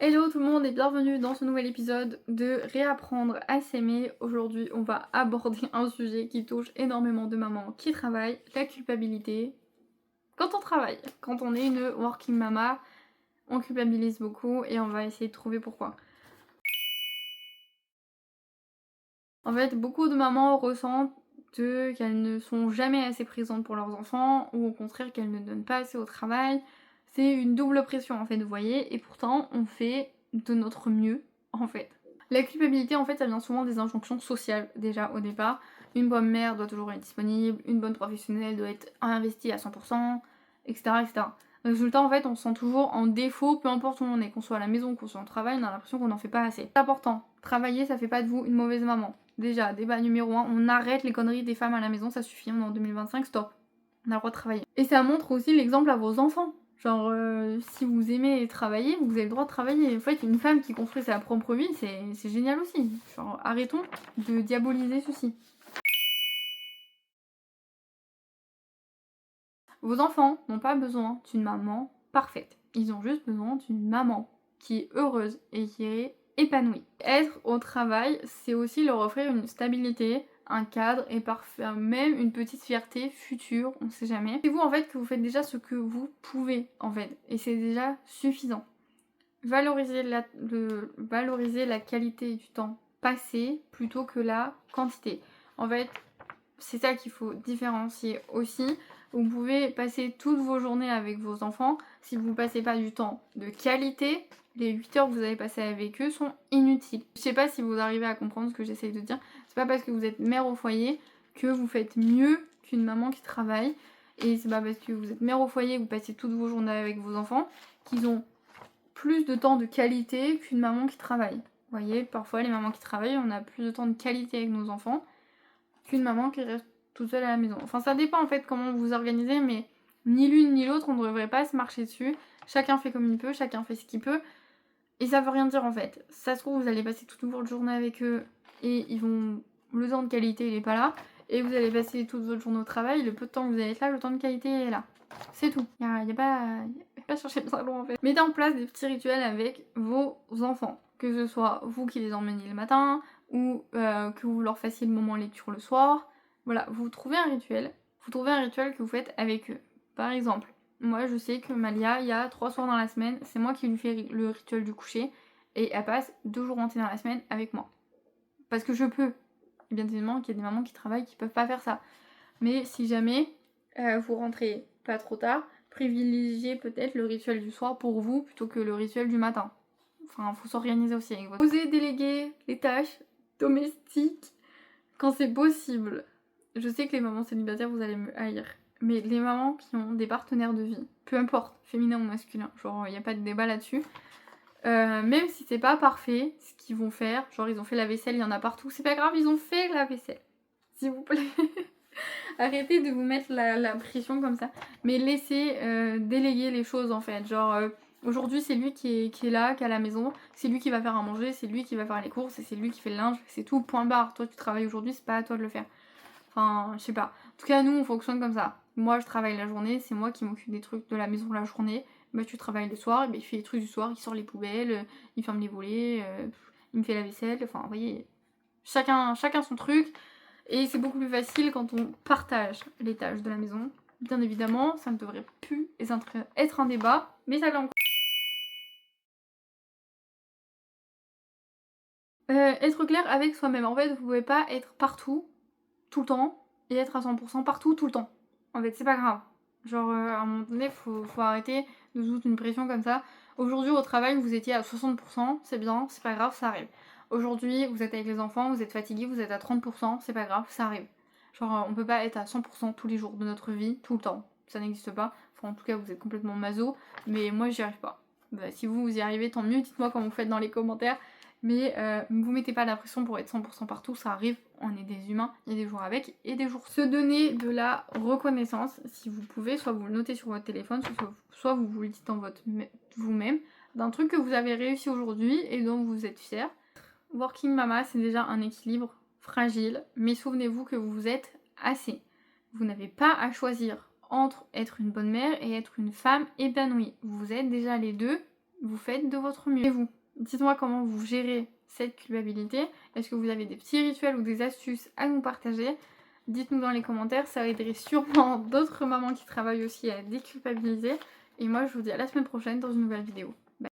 Hello tout le monde et bienvenue dans ce nouvel épisode de Réapprendre à s'aimer. Aujourd'hui on va aborder un sujet qui touche énormément de mamans qui travaillent, la culpabilité. Quand on travaille, quand on est une working mama, on culpabilise beaucoup et on va essayer de trouver pourquoi. En fait, beaucoup de mamans ressentent qu'elles ne sont jamais assez présentes pour leurs enfants ou au contraire qu'elles ne donnent pas assez au travail. C'est une double pression en fait, vous voyez, et pourtant on fait de notre mieux en fait. La culpabilité en fait ça vient souvent des injonctions sociales déjà au départ. Une bonne mère doit toujours être disponible, une bonne professionnelle doit être investie à 100%, etc. etc. Résultat en fait on se sent toujours en défaut peu importe où on est, qu'on soit à la maison, qu'on soit au travail, on a l'impression qu'on n'en fait pas assez. C'est important, travailler ça fait pas de vous une mauvaise maman. Déjà, débat numéro 1, on arrête les conneries des femmes à la maison, ça suffit, on est en 2025, stop. On a le droit de travailler. Et ça montre aussi l'exemple à vos enfants. Genre, si vous aimez travailler, vous avez le droit de travailler. En fait, une femme qui construit sa propre vie, c'est génial aussi. Genre, arrêtons de diaboliser ceci. Vos enfants n'ont pas besoin d'une maman parfaite. Ils ont juste besoin d'une maman qui est heureuse et qui est épanouie. Être au travail, c'est aussi leur offrir une stabilité, un cadre et parfois même une petite fierté future, on sait jamais. C'est vous en fait que vous faites déjà ce que vous pouvez en fait et c'est déjà suffisant. Valoriser la qualité du temps passé plutôt que la quantité. En fait, c'est ça qu'il faut différencier aussi. Vous pouvez passer toutes vos journées avec vos enfants. Si vous ne passez pas du temps de qualité, les 8 heures que vous avez passées avec eux sont inutiles. Je sais pas si vous arrivez à comprendre ce que j'essaye de dire. C'est pas parce que vous êtes mère au foyer que vous faites mieux qu'une maman qui travaille. Et c'est pas parce que vous êtes mère au foyer que vous passez toutes vos journées avec vos enfants qu'ils ont plus de temps de qualité qu'une maman qui travaille. Vous voyez, parfois les mamans qui travaillent, on a plus de temps de qualité avec nos enfants qu'une maman qui reste toute seule à la maison. Enfin, ça dépend en fait comment vous vous organisez, mais ni l'une ni l'autre, on ne devrait pas se marcher dessus. Chacun fait comme il peut, chacun fait ce qu'il peut. Et ça veut rien dire en fait. Ça se trouve, vous allez passer toute votre journée avec eux et ils vont. Le temps de qualité, il est pas là. Et vous allez passer toute votre journée au travail, le peu de temps que vous allez être là, le temps de qualité est là. C'est tout. Y a pas chercher le salon en fait. Mettez en place des petits rituels avec vos enfants. Que ce soit vous qui les emmeniez le matin, ou que vous leur fassiez le moment lecture le soir. Voilà, vous trouvez un rituel. Vous trouvez un rituel que vous faites avec eux. Par exemple, moi je sais que Malia, il y a 3 soirs dans la semaine, c'est moi qui lui fais le rituel du coucher. Et elle passe 2 jours entiers dans la semaine avec moi. Parce que je peux. Et bien évidemment qu'il y a des mamans qui travaillent qui peuvent pas faire ça. Mais si jamais vous rentrez pas trop tard, privilégiez peut-être le rituel du soir pour vous plutôt que le rituel du matin. Enfin, faut s'organiser aussi avec votre... Osez déléguer les tâches domestiques quand c'est possible. Je sais que les mamans célibataires, vous allez me haïr. Mais les mamans qui ont des partenaires de vie, peu importe, féminin ou masculin, genre il n'y a pas de débat là-dessus, même si c'est pas parfait, ce qu'ils vont faire, genre ils ont fait la vaisselle, il y en a partout, c'est pas grave, ils ont fait la vaisselle. S'il vous plaît. Arrêtez de vous mettre la pression comme ça. Mais laissez déléguer les choses en fait. Genre aujourd'hui c'est lui qui est là, qui est à la maison, c'est lui qui va faire à manger, c'est lui qui va faire les courses, et c'est lui qui fait le linge, c'est tout, point barre. Toi tu travailles aujourd'hui, c'est pas à toi de le faire. Enfin, je sais pas. En tout cas, nous on fonctionne comme ça. Moi je travaille la journée, c'est moi qui m'occupe des trucs de la maison la journée. Bah tu travailles le soir, et bah, il fait les trucs du soir, il sort les poubelles, il ferme les volets, il me fait la vaisselle, enfin vous voyez, chacun son truc. Et c'est beaucoup plus facile quand on partage les tâches de la maison. Bien évidemment, ça ne devrait plus être un débat, mais ça l'est encore. Être clair avec soi-même. En fait, vous pouvez pas être partout, tout le temps, et être à 100% partout, tout le temps. En fait, c'est pas grave. Genre, à un moment donné, faut arrêter de se foutre une pression comme ça. Aujourd'hui, au travail, vous étiez à 60%, c'est bien, c'est pas grave, ça arrive. Aujourd'hui, vous êtes avec les enfants, vous êtes fatigué, vous êtes à 30%, c'est pas grave, ça arrive. Genre, on peut pas être à 100% tous les jours de notre vie, tout le temps. Ça n'existe pas. Enfin, en tout cas, vous êtes complètement maso, mais moi, j'y arrive pas. Bah, si vous y arrivez, tant mieux, dites-moi comment vous faites dans les commentaires. Mais ne vous mettez pas la pression pour être 100% partout, ça arrive, on est des humains, il y a des jours avec et des jours. Se donner de la reconnaissance, si vous pouvez, soit vous le notez sur votre téléphone, soit vous le dites vous-même, d'un truc que vous avez réussi aujourd'hui et dont vous êtes fier. Working Mama, c'est déjà un équilibre fragile, mais souvenez-vous que vous êtes assez. Vous n'avez pas à choisir entre être une bonne mère et être une femme épanouie. Vous êtes déjà les deux, vous faites de votre mieux. Et vous, dites-moi comment vous gérez cette culpabilité. Est-ce que vous avez des petits rituels ou des astuces à nous partager? Dites-nous dans les commentaires, ça aiderait sûrement d'autres mamans qui travaillent aussi à déculpabiliser. Et moi, je vous dis à la semaine prochaine dans une nouvelle vidéo. Bye.